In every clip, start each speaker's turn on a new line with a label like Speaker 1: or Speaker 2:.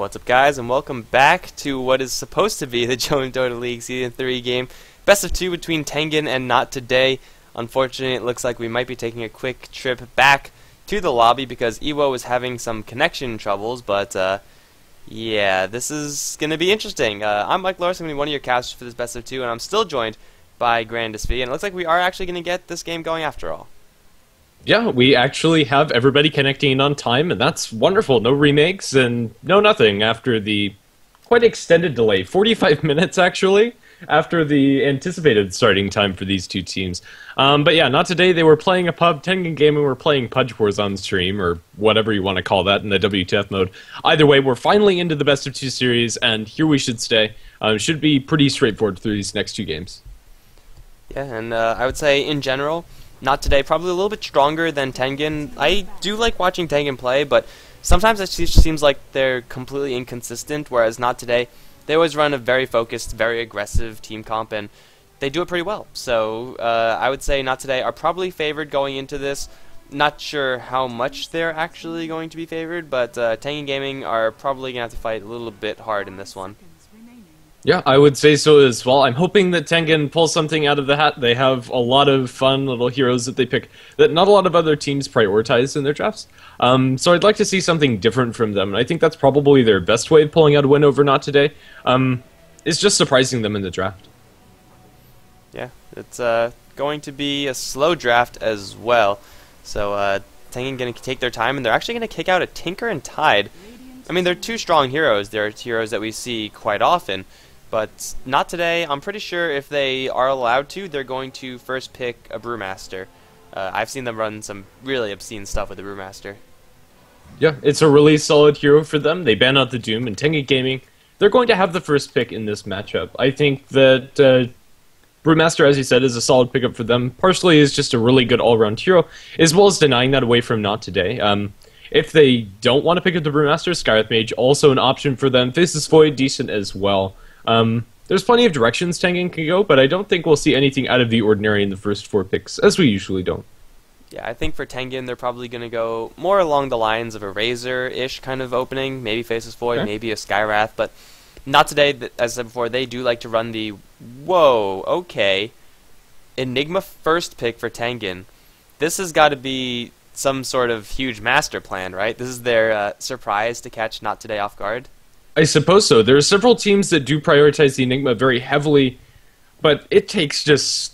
Speaker 1: What's up, guys, and welcome back to what is supposed to be the Dota League Season 3 game. Best of 2 between Tengen and Not Today. Unfortunately, it looks like we might be taking a quick trip back to the lobby because Ewo is having some connection troubles, but yeah, this is going to be interesting. I'm Mike Lawrence, I'm going to be one of your casters for this Best of 2, and I'm still joined by Grandis V, and it looks like we are actually going to get this game going after all.
Speaker 2: Yeah, we actually have everybody connecting on time, and that's wonderful. No remakes and no nothing after the quite extended delay. 45 minutes, actually, after the anticipated starting time for these two teams. But yeah, Not Today. They were playing a pub. Tengen Gaming were playing Pudge Wars on stream, or whatever you want to call that in the WTF mode. Either way, we're finally into the Best of 2 series, and here we should stay. Should be pretty straightforward through these next two games.
Speaker 1: Yeah, and I would say, in general, Not Today, probably a little bit stronger than Tengen. I do like watching Tengen play, but sometimes it just seems like they're completely inconsistent, whereas Not Today, they always run a very focused, very aggressive team comp, and they do it pretty well. So I would say Not Today are probably favored going into this. Not sure how much they're actually going to be favored, but Tengen Gaming are probably going to have to fight a little bit hard in this one.
Speaker 2: Yeah, I would say so as well. I'm hoping that Tengen pulls something out of the hat. They have a lot of fun little heroes that they pick that not a lot of other teams prioritize in their drafts. So I'd like to see something different from them, and I think that's probably their best way of pulling out a win over Not Today. Is just surprising them in the draft.
Speaker 1: Yeah, it's going to be a slow draft as well. So Tengen going to take their time, and they're actually going to kick out a Tinker and Tide. I mean, they're two strong heroes. They're heroes that we see quite often. But Not Today, I'm pretty sure if they are allowed to, they're going to first pick a Brewmaster. I've seen them run some really obscene stuff with the Brewmaster. Yeah,
Speaker 2: it's a really solid hero for them. They ban out the Doom, and Tengen Gaming, they're going to have the first pick in this matchup. I think that Brewmaster, as you said, is a solid pickup for them. Partially is just a really good all-around hero, as well as denying that away from Not Today. If they don't want to pick up the Brewmaster, Skywrath Mage, also an option for them. Faceless Void, decent as well. There's plenty of directions Tengen can go, but I don't think we'll see anything out of the ordinary in the first 4 picks, as we usually don't.
Speaker 1: Yeah, I think for Tengen, they're probably going to go more along the lines of a Razor-ish kind of opening, maybe Faceless Void, okay, maybe a Skywrath, but Not Today, as I said before, they do like to run the, whoa, okay, Enigma first pick for Tengen. This has got to be some sort of huge master plan, right? This is their surprise to catch Not Today off guard.
Speaker 2: I suppose so. There are several teams that do prioritize the Enigma very heavily, but it takes just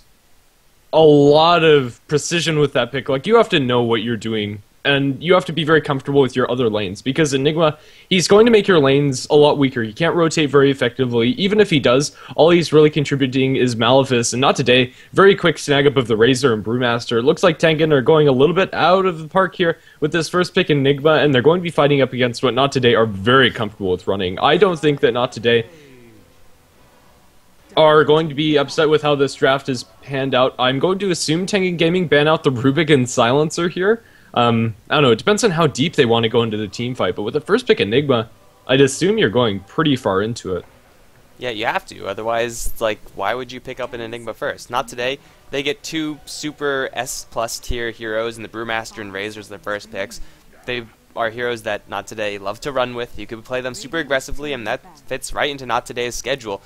Speaker 2: a lot of precision with that pick. Like, you have to know what you're doing, and you have to be very comfortable with your other lanes, because Enigma, he's going to make your lanes a lot weaker. He can't rotate very effectively. Even if he does, all he's really contributing is Malefice, and Not Today, very quick snag up of the Razor and Brewmaster. It looks like Tengen are going a little bit out of the park here with this first pick Enigma, and they're going to be fighting up against what Not Today are very comfortable with running. I don't think that Not Today are going to be upset with how this draft is panned out. I'm going to assume Tengen Gaming ban out the Rubik and Silencer here. I don't know, it depends on how deep they want to go into the team fight, but with the first pick Enigma, I'd assume you're going pretty far into it.
Speaker 1: Yeah, you have to, otherwise, like, why would you pick up an Enigma first? Not Today. They get 2 super S+ tier heroes in the Brewmaster and Razors in their first picks. They are heroes that Not Today love to run with. You could play them super aggressively, and that fits right into Not Today's schedule.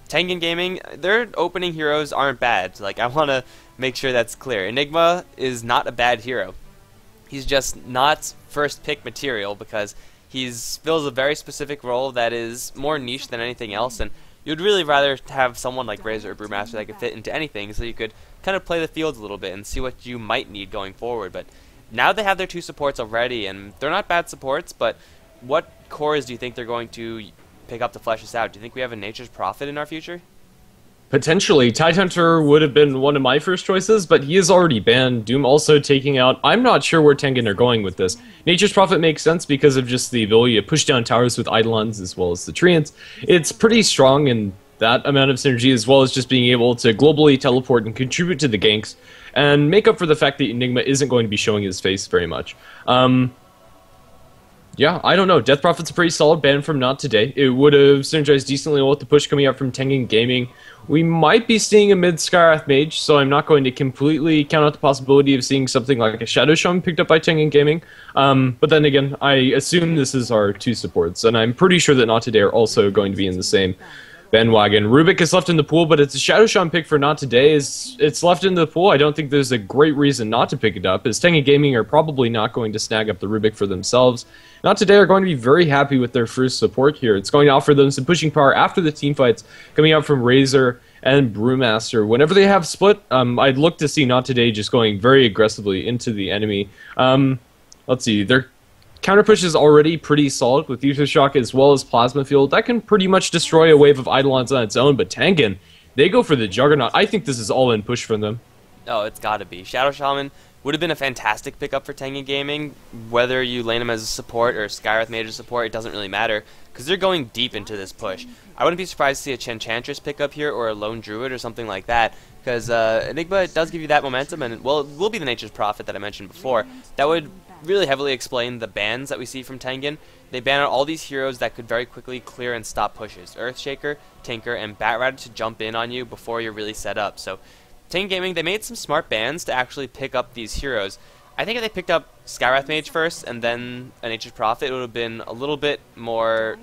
Speaker 1: Tengen Gaming, their opening heroes aren't bad. Like, I want to make sure that's clear. Enigma is not a bad hero. He's just not first pick material because he fills a very specific role that is more niche than anything else, and you'd really rather have someone like Razor or Brewmaster that could fit into anything, so you could kind of play the field a little bit and see what you might need going forward. But now they have their 2 supports already, and they're not bad supports, but what cores do you think they're going to pick up to flesh this out? Do you think we have a Nature's Prophet in our future?
Speaker 2: Potentially. Tidehunter would have been one of my first choices, but he is already banned. Doom also taking out. I'm not sure where Tengen are going with this. Nature's Prophet makes sense because of just the ability to push down towers with Eidolons as well as the Treants. It's pretty strong in that amount of synergy, as well as just being able to globally teleport and contribute to the ganks, and make up for the fact that Enigma isn't going to be showing his face very much. Yeah, I don't know. Death Prophet's a pretty solid ban from Not Today. It would have synergized decently well with the push coming out from Tengen Gaming. We might be seeing a mid Skywrath Mage, so I'm not going to completely count out the possibility of seeing something like a Shadow Shaman picked up by Tengen Gaming. But then again, I assume this is our two supports, and I'm pretty sure that Not Today are also going to be in the same bandwagon. Rubik is left in the pool, but it's a Shadow Shaman pick for Not Today. It's left in the pool. I don't think there's a great reason not to pick it up, as Tengen Gaming are probably not going to snag up the Rubik for themselves. Not Today are going to be very happy with their first support here. It's going to offer them some pushing power after the team fights coming out from Razor and Brewmaster. Whenever they have split, I'd look to see Not Today just going very aggressively into the enemy. Let's see, their counter push is already pretty solid with Ether Shock as well as Plasma Field. That can pretty much destroy a wave of Eidolons on its own, but Tengen, they go for the Juggernaut. I think this is all-in push from them.
Speaker 1: Oh, it's gotta be. Shadow Shaman would have been a fantastic pickup for Tengen Gaming. Whether you lane him as a support or Skywrath Mage as support, it doesn't really matter, because they're going deep into this push. I wouldn't be surprised to see a Enchantress pick up here, or a Lone Druid, or something like that, because Enigma does give you that momentum, and, well, it will be the Nature's Prophet that I mentioned before. That would really heavily explain the bans that we see from Tengen. They ban out all these heroes that could very quickly clear and stop pushes. Earthshaker, Tinker, and Batrider to jump in on you before you're really set up. So Tengen Gaming, they made some smart bans to actually pick up these heroes. I think if they picked up Skywrath Mage first and then a Nature's Prophet, it would have been a little bit more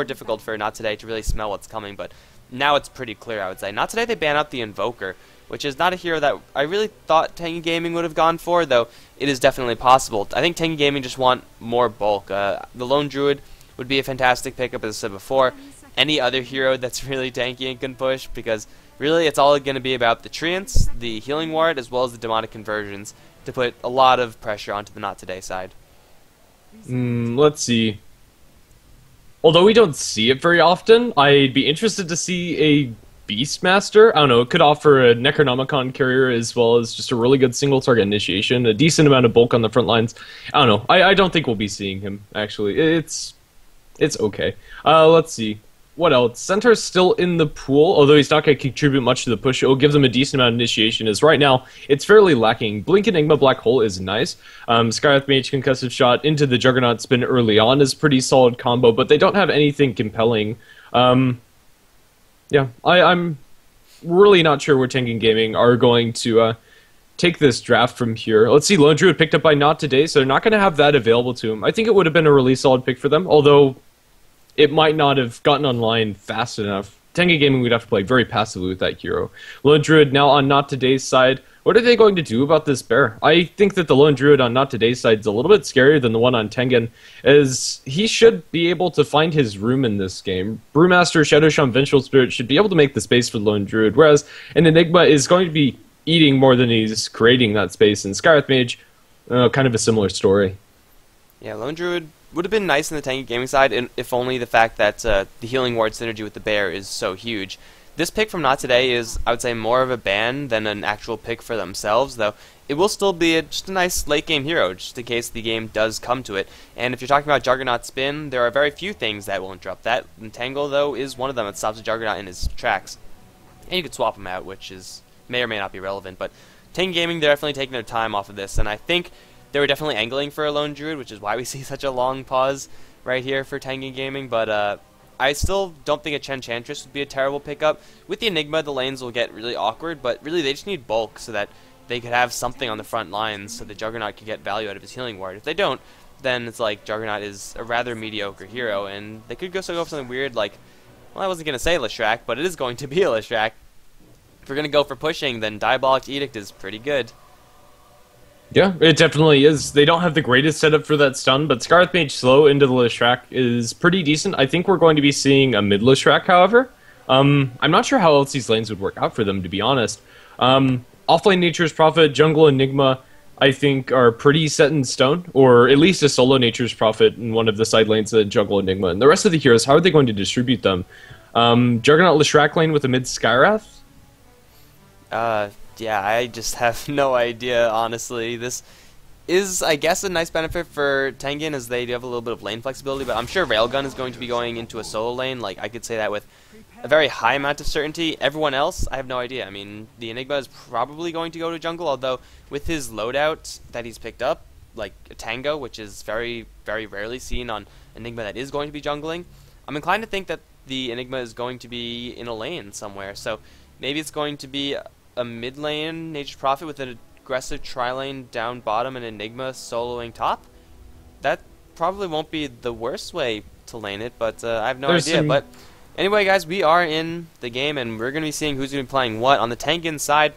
Speaker 1: difficult for Not Today to really smell what's coming, but now it's pretty clear, I would say. Not Today, they ban out the Invoker, which is not a hero that I really thought Tengen Gaming would have gone for, though it is definitely possible. I think Tengen Gaming just want more bulk. The Lone Druid would be a fantastic pickup, as I said before. Any other hero that's really tanky and can push, because really it's all going to be about the Treants, the Healing Ward, as well as the Demonic Conversions, to put a lot of pressure onto the Not Today side.
Speaker 2: Let's see. Although we don't see it very often, I'd be interested to see a Beastmaster. I don't know, it could offer a Necronomicon carrier as well as just a really good single target initiation, a decent amount of bulk on the front lines. I don't know, I don't think we'll be seeing him, actually. It's okay. Let's see. What else? Centaur's still in the pool, although he's not going to contribute much to the push. It will give them a decent amount of initiation, as right now, it's fairly lacking. Blink Enigma Black Hole is nice. Skywrath Mage Concussive Shot into the Juggernaut spin early on is pretty solid combo, but they don't have anything compelling. Yeah, I'm really not sure where Tengen Gaming are going to take this draft from here. Let's see, Lone Druid picked up by Not Today, so they're not going to have that available to him. I think it would have been a really solid pick for them, although it might not have gotten online fast enough. Tengen Gaming would have to play very passively with that hero. Lone Druid now on Not Today's side. What are they going to do about this bear? I think that the Lone Druid on Not Today's side is a little bit scarier than the one on Tengen, as he should be able to find his room in this game. Brewmaster, Shadow Shaman, Vengeful Spirit should be able to make the space for the Lone Druid, whereas an Enigma is going to be eating more than he's creating that space, and Skywrath Mage, kind of a similar story.
Speaker 1: Yeah, Lone Druid would have been nice in the Tengen Gaming side, if only the fact that the Healing Ward synergy with the bear is so huge. This pick from Not Today is, I would say, more of a ban than an actual pick for themselves, though it will still be just a nice late-game hero, just in case the game does come to it. And if you're talking about Juggernaut Spin, there are very few things that will interrupt that. Entangle, though, is one of them that stops the Juggernaut in his tracks. And you could swap him out, which may or may not be relevant, but Tengen Gaming, they're definitely taking their time off of this, and I think they were definitely angling for a Lone Druid, which is why we see such a long pause right here for Tengen Gaming, but I still don't think a Enchantress would be a terrible pickup. With the Enigma, the lanes will get really awkward, but really they just need bulk so that they could have something on the front lines so the Juggernaut can get value out of his Healing Ward. If they don't, then it's like Juggernaut is a rather mediocre hero, and they could go for something weird like, well, I wasn't going to say Leshrac, but it is going to be a Leshrac. If we're going to go for pushing, then Diabolic Edict is pretty good.
Speaker 2: Yeah, it definitely is. They don't have the greatest setup for that stun, but Skywrath Mage slow into the Leshrac is pretty decent. I think we're going to be seeing a mid Leshrac, however. I'm not sure how else these lanes would work out for them, to be honest. Offlane Nature's Prophet, Jungle Enigma, I think, are pretty set in stone, or at least a solo Nature's Prophet in one of the side lanes of Jungle Enigma. And the rest of the heroes, how are they going to distribute them? Juggernaut Leshrac lane with a mid Skywrath?
Speaker 1: Yeah, I just have no idea, honestly. This is, I guess, a nice benefit for Tengen, as they do have a little bit of lane flexibility, but I'm sure Railgun is going to be going into a solo lane. Like, I could say that with a very high amount of certainty. Everyone else, I have no idea. I mean, the Enigma is probably going to go to jungle, although with his loadout that he's picked up, like a Tango, which is very, very rarely seen on Enigma that is going to be jungling. I'm inclined to think that the Enigma is going to be in a lane somewhere. So maybe it's going to be a mid lane Nature's Prophet with an aggressive tri-lane down bottom and Enigma soloing top. That probably won't be the worst way to lane it, but I have no idea. But anyway, guys, we are in the game, and we're going to be seeing who's going to be playing what. On the Tengen side,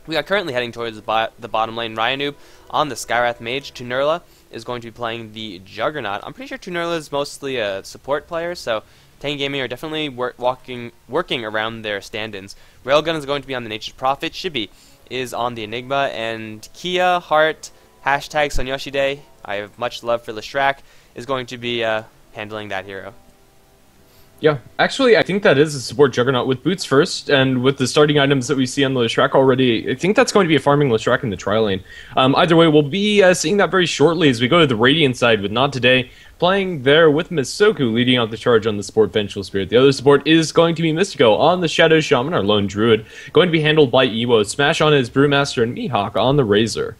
Speaker 1: we are currently heading towards the bottom lane. Ryanoob on the Skywrath Mage. Tunerla is going to be playing the Juggernaut. I'm pretty sure Tunerla is mostly a support player, so Tengen Gaming are definitely working around their stand-ins. Railgun is going to be on the Nature's Prophet. Shibi is on the Enigma, and Kia, Heart, hashtag Sonyoshide, I have much love for Leshrac, is going to be handling that hero.
Speaker 2: Yeah, actually, I think that is a support Juggernaut with boots first, and with the starting items that we see on the Leshrac already, I think that's going to be a farming Leshrac in the tri-lane. Either way, we'll be seeing that very shortly as we go to the Radiant side with Not Today, playing there with Misoku leading out the charge on the support Vengeful Spirit. The other support is going to be Mystico on the Shadow Shaman, our lone druid, going to be handled by Ewo, Smash on his Brewmaster, and Mihawk on the Razor.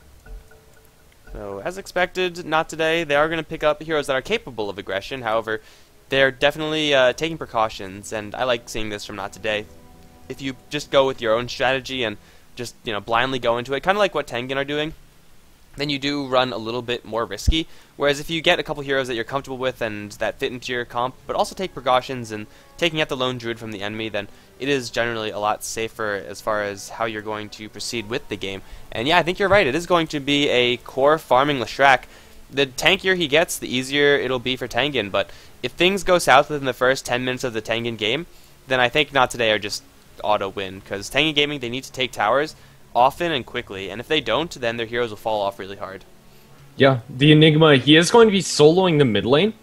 Speaker 1: So, as expected, Not Today, they are going to pick up heroes that are capable of aggression. However, they're definitely taking precautions, and I like seeing this from Not Today. If you just go with your own strategy and just blindly go into it, kind of like what Tengen are doing, then you do run a little bit more risky. Whereas if you get a couple heroes that you're comfortable with and that fit into your comp, but also take precautions and taking out the lone druid from the enemy, then it is generally a lot safer as far as how you're going to proceed with the game. And yeah, I think you're right. It is going to be a core farming Leshrac. The tankier he gets, the easier it'll be for Tengen, but if things go south within the first 10 minutes of the Tengen game, then I think Not Today are just auto-win, because Tengen Gaming, they need to take towers often and quickly, and if they don't, then their heroes will fall off really hard.
Speaker 2: Yeah, the Enigma, he is going to be soloing the mid lane.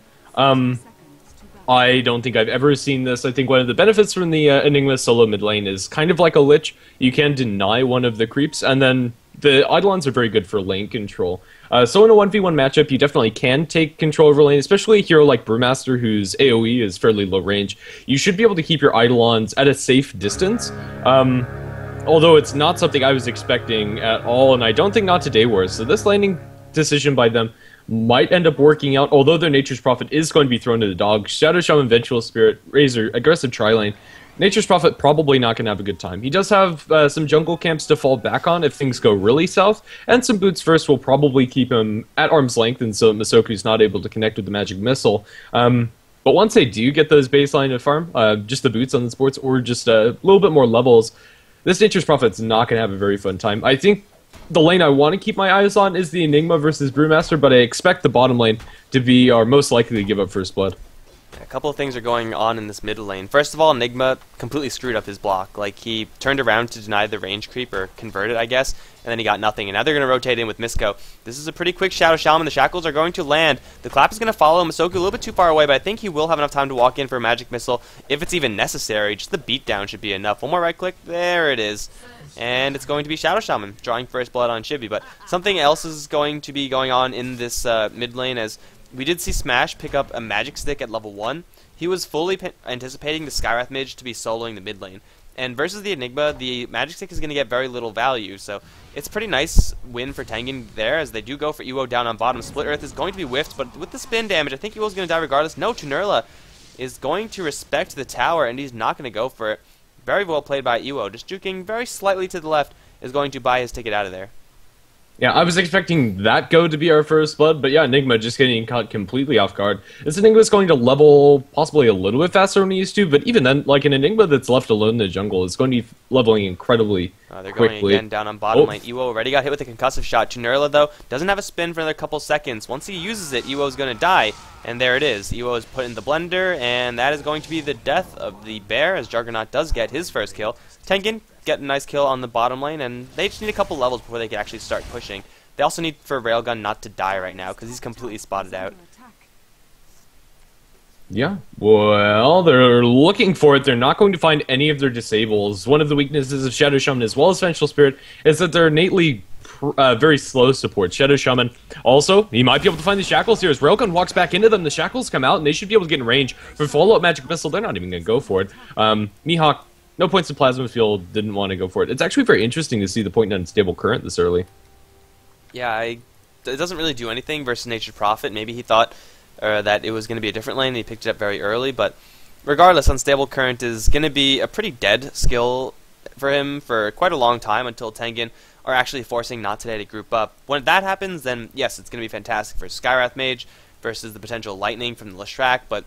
Speaker 2: I don't think I've ever seen this. I think one of the benefits from the Enigma solo mid lane is kind of like a Lich. You can deny one of the creeps, and then the Eidolons are very good for lane control. So in a 1v1 matchup, you definitely can take control over lane, especially a hero like Brewmaster, whose AoE is fairly low range. You should be able to keep your Eidolons at a safe distance, although it's not something I was expecting at all, and I don't think Not Today was. So this laning decision by them might end up working out, although their Nature's Prophet is going to be thrown to the dog. Shadow Shaman, Vengeful Spirit, Razor, aggressive tri-lane. Nature's Prophet probably not going to have a good time. He does have some jungle camps to fall back on if things go really south, and some boots first will probably keep him at arm's length, and so Misoku's not able to connect with the magic missile. But once they do get those baseline to farm, just the boots on the sports, or just a little bit more levels, this Nature's Prophet's not going to have a very fun time. I think the lane I want to keep my eyes on is the Enigma versus Brewmaster, but I expect the bottom lane to be our most likely to give up first blood.
Speaker 1: A couple of things are going on in this mid lane. First of all, Enigma completely screwed up his block. Like, he turned around to deny the range creep, or convert it, I guess, and then he got nothing. And now they're going to rotate in with Misko. This is a pretty quick Shadow Shaman. The Shackles are going to land. The Clap is going to follow Misoku a little bit too far away, but I think he will have enough time to walk in for a Magic Missile, if it's even necessary. Just the beatdown should be enough. One more right click. There it is. And it's going to be Shadow Shaman, drawing first blood on Shibi. But something else is going to be going on in this mid lane, as we did see Smash pick up a Magic Stick at level 1. He was fully anticipating the Skywrath Mage to be soloing the mid lane. And versus the Enigma, the Magic Stick is going to get very little value. So it's a pretty nice win for Tengen there, as they do go for Ewo down on bottom. Split Earth is going to be whiffed, but with the spin damage, I think Ewo's going to die regardless. No, Tunerla is going to respect the tower, and he's not going to go for it. Very well played by Ewo. Just juking very slightly to the left is going to buy his ticket out of there.
Speaker 2: Yeah, I was expecting that go to be our first blood, but yeah, Enigma just getting caught completely off guard. This Enigma is going to level possibly a little bit faster than he used to, but even then, like an Enigma that's left alone in the jungle is going to be leveling incredibly
Speaker 1: they're
Speaker 2: quickly.
Speaker 1: Going again down on bottom lane. Ewo already got hit with a concussive shot. Tunerla, though, doesn't have a spin for another couple seconds. Once he uses it, Ewo's going to die, and there it is. Ewo is put in the blender, and that is going to be the death of the bear, as Juggernaut does get his first kill. Tengen get a nice kill on the bottom lane, and they just need a couple levels before they can actually start pushing. They also need for Railgun not to die right now, because he's completely spotted out.
Speaker 2: Yeah, well, they're looking for it. They're not going to find any of their disables. One of the weaknesses of Shadow Shaman as well as Vengeful Spirit is that they're innately very slow support. Shadow Shaman, also, he might be able to find the Shackles here. As Railgun walks back into them, the Shackles come out, and they should be able to get in range. For follow-up Magic Missile, they're not even going to go for it. Mihawk, no points in Plasma Field, didn't want to go for it. It's actually very interesting to see the point in Unstable Current this early.
Speaker 1: Yeah, I it doesn't really do anything versus Nature's Prophet. Maybe he thought that it was going to be a different lane, and he picked it up very early, but regardless, Unstable Current is going to be a pretty dead skill for him for quite a long time until Tengen are actually forcing Not Today to group up. When that happens, then yes, it's going to be fantastic for Skywrath Mage versus the potential Lightning from the Leshrac, but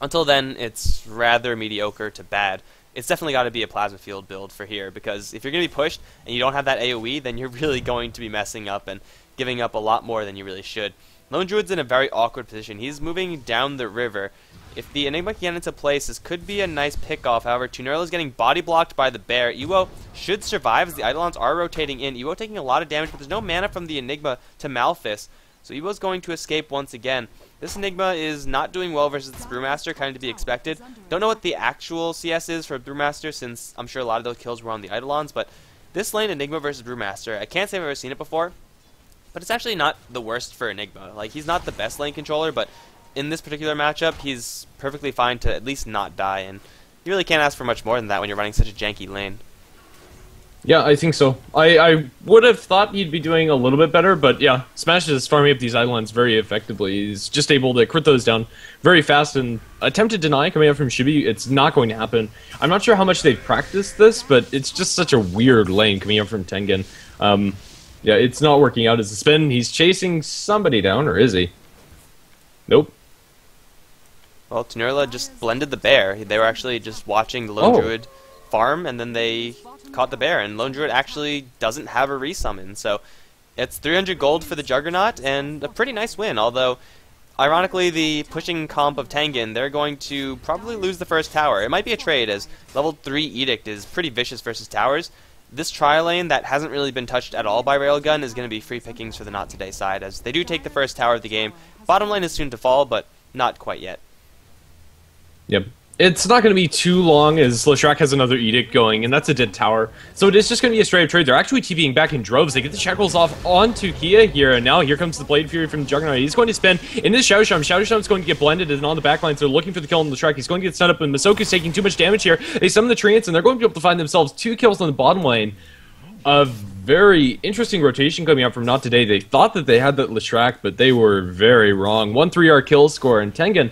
Speaker 1: until then, it's rather mediocre to bad. It's definitely got to be a Plasma Field build for here, because if you're going to be pushed and you don't have that AoE, then you're really going to be messing up and giving up a lot more than you really should. Lone Druid's in a very awkward position. He's moving down the river. If the Enigma can get into place, this could be a nice pick-off. However, Tunerla is getting body blocked by the bear. Ewo should survive as the Eidolons are rotating in. Ewo taking a lot of damage, but there's no mana from the Enigma to Malphus. So Ewo's going to escape once again. This Enigma is not doing well versus this Brewmaster, kind of to be expected. Don't know what the actual CS is for Brewmaster, since I'm sure a lot of those kills were on the Eidolons, but this lane, Enigma versus Brewmaster, I can't say I've ever seen it before, but it's actually not the worst for Enigma. Like, he's not the best lane controller, but in this particular matchup, he's perfectly fine to at least not die, and you really can't ask for much more than that when you're running such a janky lane.
Speaker 2: Yeah, I think so. I would have thought he'd be doing a little bit better, but yeah, Smash is farming up these Eidolons very effectively. He's just able to crit those down very fast, and attempted deny coming out from Shibi, it's not going to happen. I'm not sure how much they've practiced this, but it's just such a weird lane coming out from Tengen. Yeah, it's not working out as a spin. He's chasing somebody down, or is he? Nope.
Speaker 1: Well, Tunerla just blended the bear. They were actually just watching the Lone Druid farm, and then they caught the bear, and Lone Druid actually doesn't have a resummon, so it's 300 gold for the Juggernaut, and a pretty nice win, although, ironically, the pushing comp of Tengen, they're going to probably lose the first tower. It might be a trade, as level 3 Edict is pretty vicious versus towers. This trial lane that hasn't really been touched at all by Railgun is going to be free pickings for the Not Today side, as they do take the first tower of the game. Bottom lane is soon to fall, but not quite yet.
Speaker 2: Yep. It's not going to be too long as Leshrac has another Edict going, and that's a dead tower. So it is just going to be a straight up trade. They're actually TPing back in droves. They get the shackles off onto Kia here, and now here comes the Blade Fury from the Juggernaut. He's going to spin into Shadow Storm. Shadow Storm's going to get blended and on the backline, so they're looking for the kill on Leshrac. He's going to get set up, and Masoku's taking too much damage here. They summon the Treants, and they're going to be able to find themselves 2 kills on the bottom lane. A very interesting rotation coming up from Not Today. They thought that they had that Leshrac, but they were very wrong. 1-3R kill score, and Tengen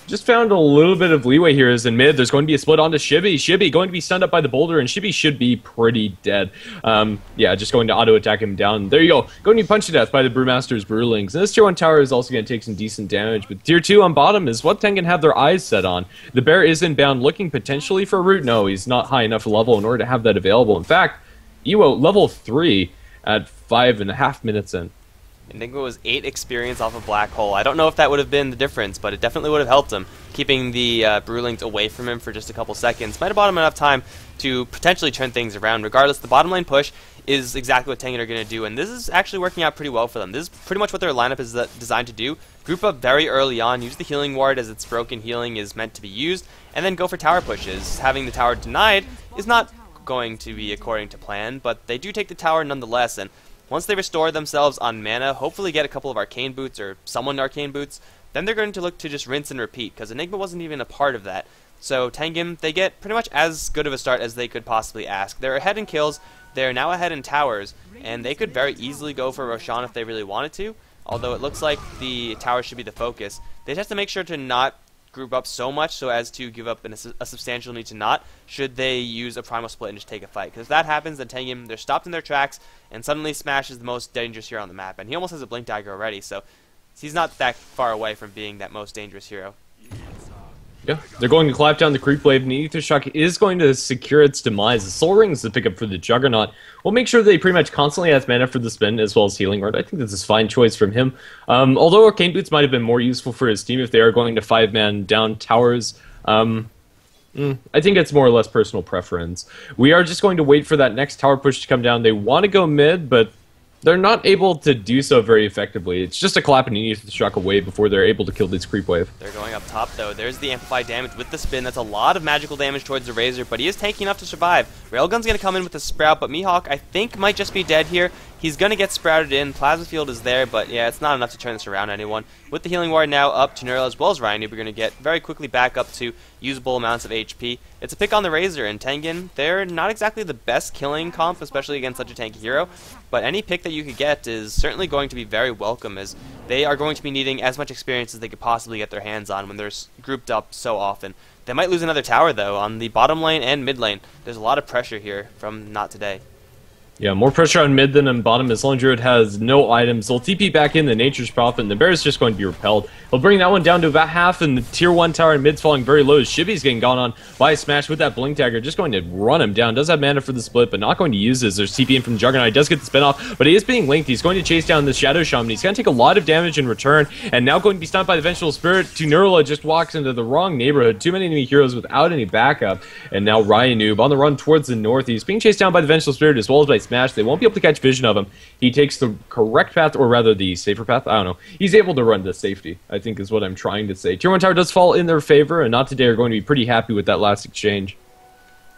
Speaker 2: just found a little bit of leeway here as in mid. There's going to be a split onto Shibi. Shibi going to be stunned up by the boulder, and Shibi should be pretty dead. Yeah, just going to auto-attack him down. There you go. Going to be punched to death by the Brewmaster's Brewlings. And this tier 1 tower is also going to take some decent damage, but tier 2 on bottom is what Tengen have their eyes set on. The bear is inbound looking potentially for a root. No, he's not high enough level in order to have that available. In fact, Ewo level 3 at 5.5 minutes in.
Speaker 1: Enigma was 8 experience off of Black Hole. I don't know if that would have been the difference, but it definitely would have helped him. Keeping the Brewlings away from him for just a couple seconds might have bought him enough time to potentially turn things around. Regardless, the bottom lane push is exactly what Tengen are going to do, and this is actually working out pretty well for them. This is pretty much what their lineup is designed to do. Group up very early on, use the healing ward as its broken healing is meant to be used, and then go for tower pushes. Having the tower denied is not going to be according to plan, but they do take the tower nonetheless, and once they restore themselves on mana, hopefully get a couple of Arcane Boots or someone Arcane Boots, then they're going to look to just rinse and repeat, because Enigma wasn't even a part of that. So Tengen, they get pretty much as good of a start as they could possibly ask. They're ahead in kills, they're now ahead in towers, and they could very easily go for Roshan if they really wanted to, although it looks like the tower should be the focus. They just have to make sure to not group up so much so as to give up a substantial need to not should they use a primal split and just take a fight, because if that happens, then Tengen, they're stopped in their tracks, and suddenly Smash is the most dangerous hero on the map, and he almost has a Blink Dagger already, so he's not that far away from being that most dangerous hero.
Speaker 2: Yeah, they're going to clap down the creep wave, and Aether Shock is going to secure its demise. The Soul Ring is the pickup for the Juggernaut. We'll make sure they pretty much constantly has mana for the spin, as well as Healing Ward. I think this is a fine choice from him. Although Arcane Boots might have been more useful for his team if they are going to 5-man down towers, I think it's more or less personal preference. We are just going to wait for that next tower push to come down. They want to go mid, but they're not able to do so very effectively. It's just a clap and Aether Shock away before they're able to kill this creep wave.
Speaker 1: They're going up top, though. There's the amplified damage with the spin. That's a lot of magical damage towards the Razor, but he is tanky enough to survive. Railgun's going to come in with the Sprout, but Mihawk, I think, might just be dead here. He's going to get sprouted in. Plasma Field is there, but yeah, it's not enough to turn this around anyone. With the Healing Ward now up to Nurla as well as Ryan, we're going to get very quickly back up to usable amounts of HP. It's a pick on the Razor, and Tengen, they're not exactly the best killing comp, especially against such a tanky hero, but any pick that you could get is certainly going to be very welcome, as they are going to be needing as much experience as they could possibly get their hands on when they're grouped up so often. They might lose another tower, though, on the bottom lane and mid lane. There's a lot of pressure here from Not Today.
Speaker 2: Yeah, more pressure on mid than on bottom as Lone Druid has no items. They'll TP back in the Nature's Prophet, and the Bear is just going to be repelled. They'll bring that one down to about half, and the tier 1 tower in mid's falling very low as Shibi's getting gone on by a smash with that Blink Dagger, just going to run him down. Does have mana for the split, but not going to use this. There's TP in from Juggernaut. He does get the spin off, but he is being linked. He's going to chase down the Shadow Shaman. He's going to take a lot of damage in return, and now going to be stunned by the Vengeful Spirit. Nurla just walks into the wrong neighborhood. Too many enemy heroes without any backup, and now Ryanoob on the run towards the north. He's being chased down by the Vengeful Spirit as well as by Smash. They won't be able to catch vision of him. He takes the correct path, or rather the safer path. I don't know. He's able to run to safety, I think is what I'm trying to say. Tier 1 tower does fall in their favor, and Not Today are going to be pretty happy with that last exchange.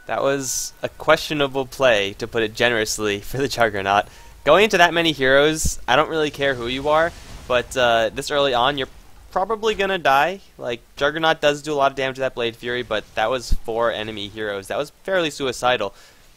Speaker 1: That was a questionable play, to put it generously, for the Juggernaut. Going into that many heroes, I don't really care who you are, but this early on, you're probably gonna die. Like, Juggernaut does do a lot of damage to that Blade Fury, but that was 4 enemy heroes. That was fairly suicidal.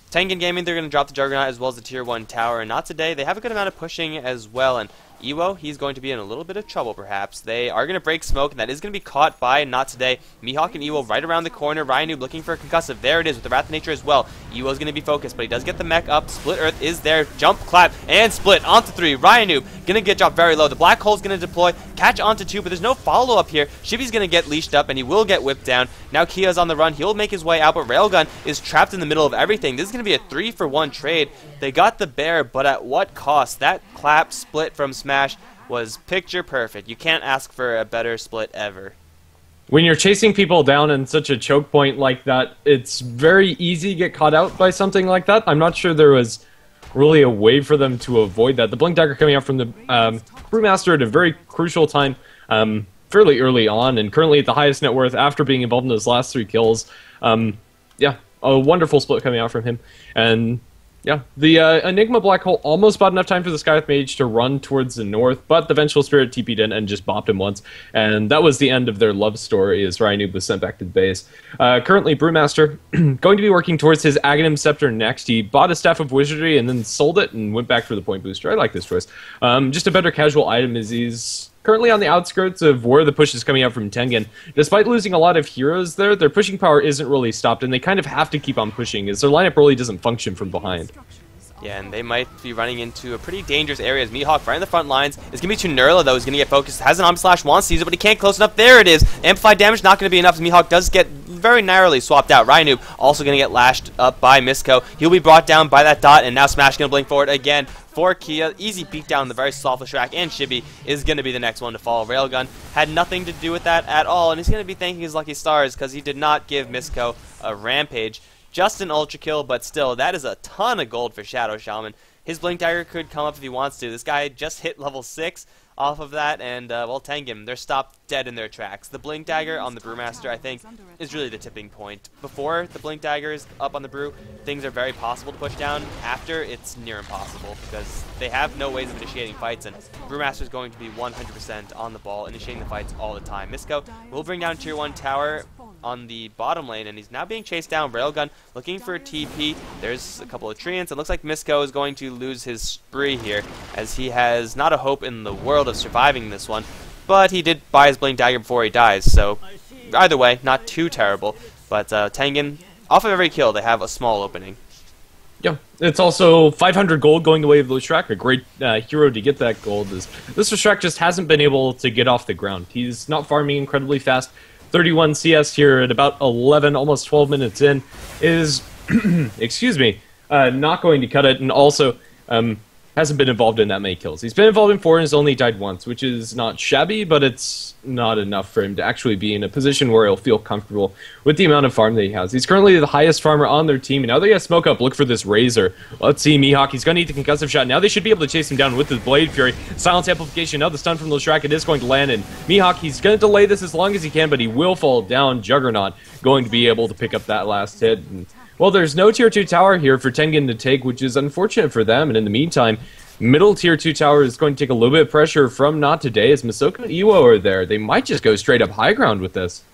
Speaker 1: Tengen Gaming, they're going to drop the Juggernaut as well as the tier 1 tower, and Not Today, they have a good amount of pushing as well, and Ewo, he's going to be in a little bit of trouble perhaps. They are going to break smoke, and that is going to be caught by Not Today. Mihawk and Ewo right around the corner. Ryanoob looking for a concussive. There it is with the Wrath of Nature as well. Ewo's going to be focused, but he does get the mech up. Split Earth is there. Jump, clap, and split onto 3. Ryanoob going to get dropped very low. The Black Hole's going to deploy, catch onto 2, but there's no follow-up here. Shibi's going to get leashed up, and he will get whipped down. Now Kia's on the run. He'll make his way out, but Railgun is trapped in the middle of everything. This is going to be a 3-for-1 trade. They got the bear, but at what cost? That clap split from Smash was picture perfect. You can't ask for a better split ever.
Speaker 2: When you're chasing people down in such a choke point like that, it's very easy to get caught out by something like that. I'm not sure there was really a way for them to avoid that. The Blink Dagger coming out from the Brewmaster at a very crucial time, fairly early on, and currently at the highest net worth after being involved in those last 3 kills. Yeah, a wonderful split coming out from him. And yeah, the Enigma Black Hole almost bought enough time for the Skyeth Mage to run towards the north, but the Vengeful Spirit TP'd in and just bopped him once, and that was the end of their love story as Ryanoob was sent back to the base. Currently, Brewmaster going to be working towards his Aghanim Scepter next. He bought a Staff of Wizardry and then sold it and went back for the Point Booster. I like this choice. Just a better casual item as he's currently on the outskirts of where the push is coming out from Tengen. Despite losing a lot of heroes there, their pushing power isn't really stopped, and they kind of have to keep on pushing, as their lineup really doesn't function from behind.
Speaker 1: Yeah, and they might be running into a pretty dangerous area as Mihawk right in the front lines. It's going to be to Nurla, though, who's going to get focused. Has an Omni Slash, wants to use it, but he can't close enough. There it is. Amplified damage not going to be enough as Mihawk does get very narrowly swapped out. Ryanoob also going to get lashed up by Misko. He'll be brought down by that dot, and now Smash going to blink forward again for Kia. Easy beatdown, the very soft track, and Shibi is going to be the next one to fall. Railgun had nothing to do with that at all, and he's going to be thanking his lucky stars because he did not give Misko a rampage. Just an ultra kill, but still, that is a ton of gold for Shadow Shaman. His Blink Dagger could come up if he wants to. This guy just hit level 6 off of that, and, well, Tengen, they're stopped dead in their tracks. The Blink Dagger on the Brewmaster, I think, is really the tipping point. Before the Blink Dagger is up on the Brew, things are very possible to push down. After, it's near impossible, because they have no ways of initiating fights, and Brewmaster is going to be 100% on the ball, initiating the fights all the time. Misko will bring down Tier 1 tower on the bottom lane, and he's now being chased down. Railgun looking for a TP. There's a couple of treants. It looks like Misko is going to lose his spree here, as he has not a hope in the world of surviving this one, but he did buy his Blink Dagger before he dies, so either way, not too terrible. But Tengen, off of every kill, they have a small opening.
Speaker 2: Yeah, it's also 500 gold going the way of Lostrak, a great hero to get that gold. This Lostrak just hasn't been able to get off the ground. He's not farming incredibly fast. 31 CS here at about 11, almost 12 minutes in, is, excuse me, not going to cut it, and also hasn't been involved in that many kills. He's been involved in 4 and has only died once, which is not shabby, but it's not enough for him to actually be in a position where he'll feel comfortable with the amount of farm that he has. He's currently the highest farmer on their team, and now they got Smoke Up, look for this Razor. Let's see, Mihawk, he's going to need the concussive shot. Now they should be able to chase him down with the Blade Fury. Silence Amplification, now the stun from Lostrak, it is going to land, and Mihawk, he's going to delay this as long as he can, but he will fall down. Juggernaut going to be able to pick up that last hit. And, well, there's no tier 2 tower here for Tengen to take, which is unfortunate for them, and in the meantime, Middle tier 2 tower is going to take a little bit of pressure from Not Today as Masoku and Iwo are there. They might just go straight up high ground with this.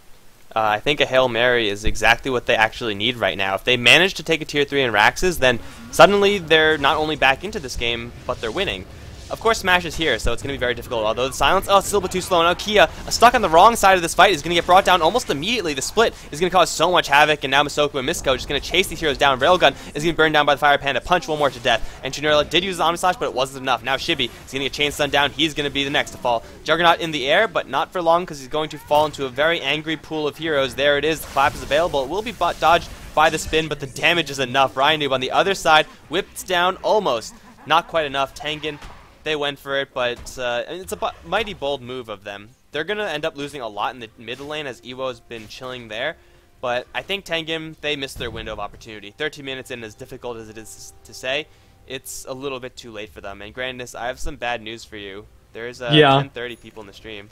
Speaker 1: I think a Hail Mary is exactly what they actually need right now. If they manage to take a tier 3 in Raxes, then suddenly they're not only back into this game, but they're winning. Of course, Smash is here, so it's going to be very difficult. Although the silence, it's still a bit too slow. Now Kia, stuck on the wrong side of this fight, is going to get brought down almost immediately. The split is going to cause so much havoc, and now Masoku and Misko just going to chase these heroes down. Railgun is going to be burned down by the Fire Panda. Punch one more to death. And Junurla did use his Omni Slash, but it wasn't enough. Now Shibi is going to get chain stun down. He's going to be the next to fall. Juggernaut in the air, but not for long, because he's going to fall into a very angry pool of heroes. There it is. The clap is available. It will be dodged by the spin, but the damage is enough. Ryan Noob on the other side whips down almost. Not quite enough. Tengen, they went for it, but it's a mighty bold move of them. They're going to end up losing a lot in the mid lane as Evo's been chilling there. But I think Tengen, they missed their window of opportunity. 13 minutes in, as difficult as it is to say, it's a little bit too late for them. And Grandness, I have some bad news for you. There's 10:30 people in the stream.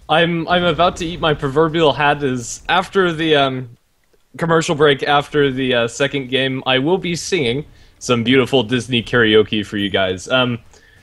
Speaker 2: I'm about to eat my proverbial hat as after the commercial break, after the second game, I will be singing some beautiful Disney karaoke for you guys.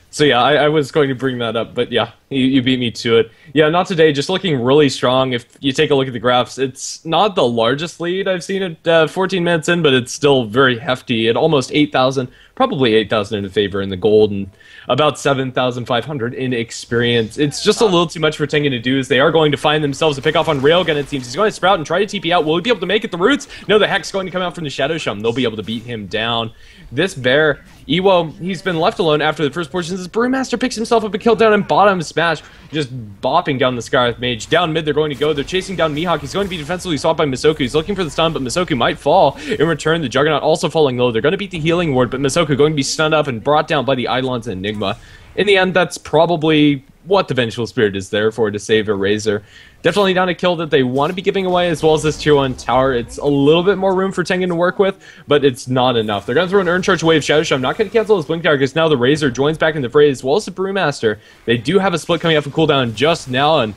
Speaker 2: So yeah, I was going to bring that up, but yeah, you beat me to it. Yeah, Not Today, just looking really strong. If you take a look at the graphs, it's not the largest lead I've seen at 14 minutes in, but it's still very hefty at almost 8,000, probably 8,000 in favor in the gold, and about 7,500 in experience. It's just a little too much for Tengen to do, as they are going to find themselves a pick off on Railgun, it seems. He's going to sprout and try to TP out. Will he be able to make it the roots? No, the Hex going to come out from the Shadow Shum. They'll be able to beat him down. This bear, Iwo, he's been left alone after the first portion. This Brewmaster picks himself up a kill down and bottom smash, just bopping down the Scarlet Mage. Down mid, they're going to go. They're chasing down Mihawk. He's going to be defensively swapped by Masoku. He's looking for the stun, but Masoku might fall. In return, the Juggernaut also falling low. They're going to beat the healing ward, but Masoku going to be stunned up and brought down by the Eidolons and Enigma. In the end, that's probably what the Vengeful Spirit is there for, to save a Razor. Definitely not a kill that they want to be giving away, as well as this tier 1 tower. It's a little bit more room for Tengen to work with, but it's not enough. They're going to throw an Urn Charge Wave Shadow Shot. I'm not going to cancel his Blink Tower, because now the Razor joins back in the fray, as well as the Brewmaster. They do have a split coming off of cooldown just now, and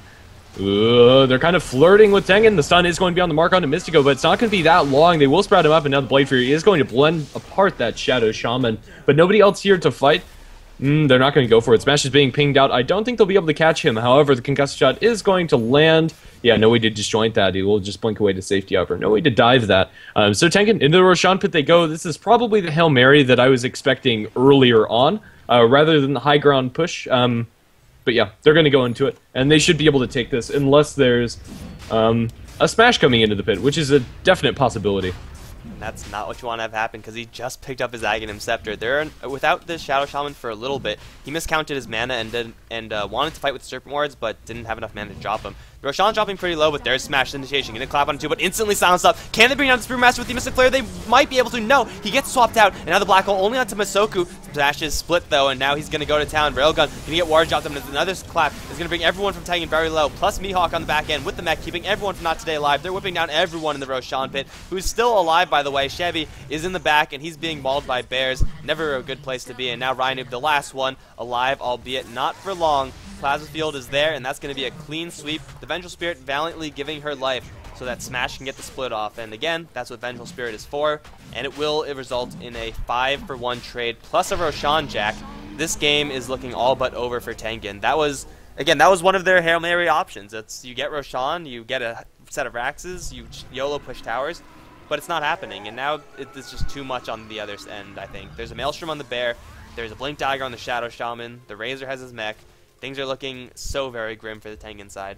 Speaker 2: they're kind of flirting with Tengen. The stun is going to be on the mark onto Mystico, but it's not going to be that long. They will sprout him up, and now the Blade Fury is going to blend apart that Shadow Shaman, but nobody else here to fight. They're not going to go for it. Smash is being pinged out. I don't think they'll be able to catch him. However, the concussive shot is going to land. Yeah, no way to disjoint that. He will just blink away to safety upper. No way to dive that. So Tengen, into the Roshan pit they go. This is probably the Hail Mary that I was expecting earlier on, rather than the high ground push. But yeah, they're going to go into it, and they should be able to take this unless there's a Smash coming into the pit, which is a definite possibility.
Speaker 1: And that's not what you want to have happen, because he just picked up his Aghanim Scepter. Without this Shadow Shaman for a little bit, he miscounted his mana and wanted to fight with Serpent Wards, but didn't have enough mana to drop him. Roshan dropping pretty low, but there's Smash Initiation. Gonna clap on two, but instantly silenced up. Can they bring down the Brewmaster with the Mystic Flare? They might be able to. No, he gets swapped out, and now the Black Hole only onto Masoku. Smash is split though, and now he's gonna go to town. Railgun gonna get Ward dropped, and another clap is gonna bring everyone from Tengen very low, plus Mihawk on the back end with the mech, keeping everyone from Not Today alive. They're whipping down everyone in the Roshan pit, who's still alive, by the way. Chevy is in the back, and he's being mauled by bears. Never a good place to be, and now Rhino, the last one, alive, albeit not for long. Plasma Field is there, and that's going to be a clean sweep. The Vengeful Spirit valiantly giving her life so that Smash can get the split off. And again, that's what Vengeful Spirit is for, and it will result in a 5-for-1 trade plus a Roshan Jack. This game is looking all but over for Tengen. That was one of their Hail Mary options. It's you get Roshan, you get a set of Raxes, you YOLO push towers, but it's not happening. And now it's just too much on the other end, I think. There's a Maelstrom on the Bear, there's a Blink Dagger on the Shadow Shaman, the Razor has his mech. Things are looking so very grim for the Tengen side.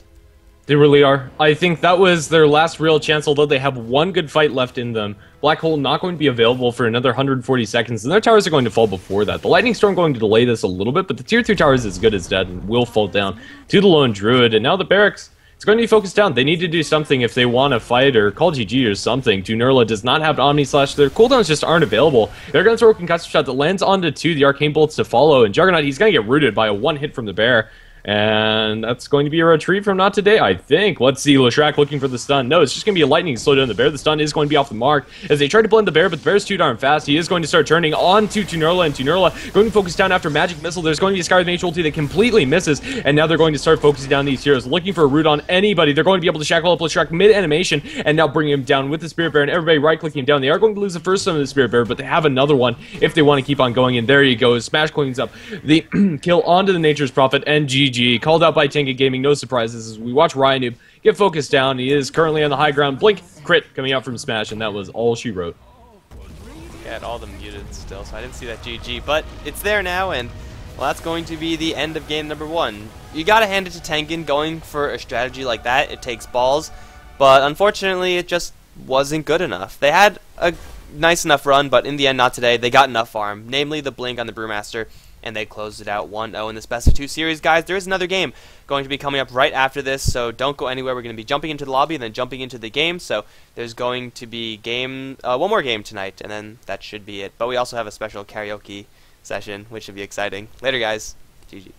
Speaker 2: They really are. I think that was their last real chance, although they have one good fight left in them. Black Hole not going to be available for another 140 seconds, and their towers are going to fall before that. The Lightning Storm going to delay this a little bit, but the Tier 3 tower is as good as dead and will fall down to the Lone Druid. And now the Barracks, it's going to be focused down. They need to do something if they want to fight or call GG or something. Junurla does not have Omni Slash. Their cooldowns just aren't available. They're going to throw a concussive shot that lands onto 2, the Arcane Bolts to follow, and Juggernaut, he's going to get rooted by a one hit from the Bear. And that's going to be a retreat from not today, I think. Let's see, Leshrac looking for the stun. No, it's just going to be a lightning slow down the bear. The stun is going to be off the mark as they try to blend the bear, but the bear's too darn fast. He is going to start turning on to Tunerla, and Tunerla going to focus down after Magic Missile. There's going to be a Sky with Mage ulti that completely misses, and now they're going to start focusing down these heroes, looking for a root on anybody. They're going to be able to shackle up Leshrac mid-animation, and now bring him down with the Spirit Bear, and everybody right-clicking him down. They are going to lose the first stun of the Spirit Bear, but they have another one if they want to keep on going, and there you go. Smash cleans up the kill onto the Nature's Prophet, and GG. Called out by Tengen Gaming, no surprises as we watch Ryanoob get focused down. He is currently on the high ground. Blink crit coming out from Smash, and that was all she wrote.
Speaker 1: Yeah, all them muted still, so I didn't see that GG, but it's there now, and well, that's going to be the end of game number 1. You gotta hand it to Tengen. Going for a strategy like that, it takes balls, but unfortunately it just wasn't good enough. They had a nice enough run, but in the end, not today. They got enough farm, namely the blink on the Brewmaster, and they closed it out 1-0 in this best of 2 series. Guys, there is another game going to be coming up right after this, so don't go anywhere. We're going to be jumping into the lobby and then jumping into the game, so there's going to be one more game tonight, and then that should be it. But we also have a special karaoke session, which should be exciting. Later, guys. GG.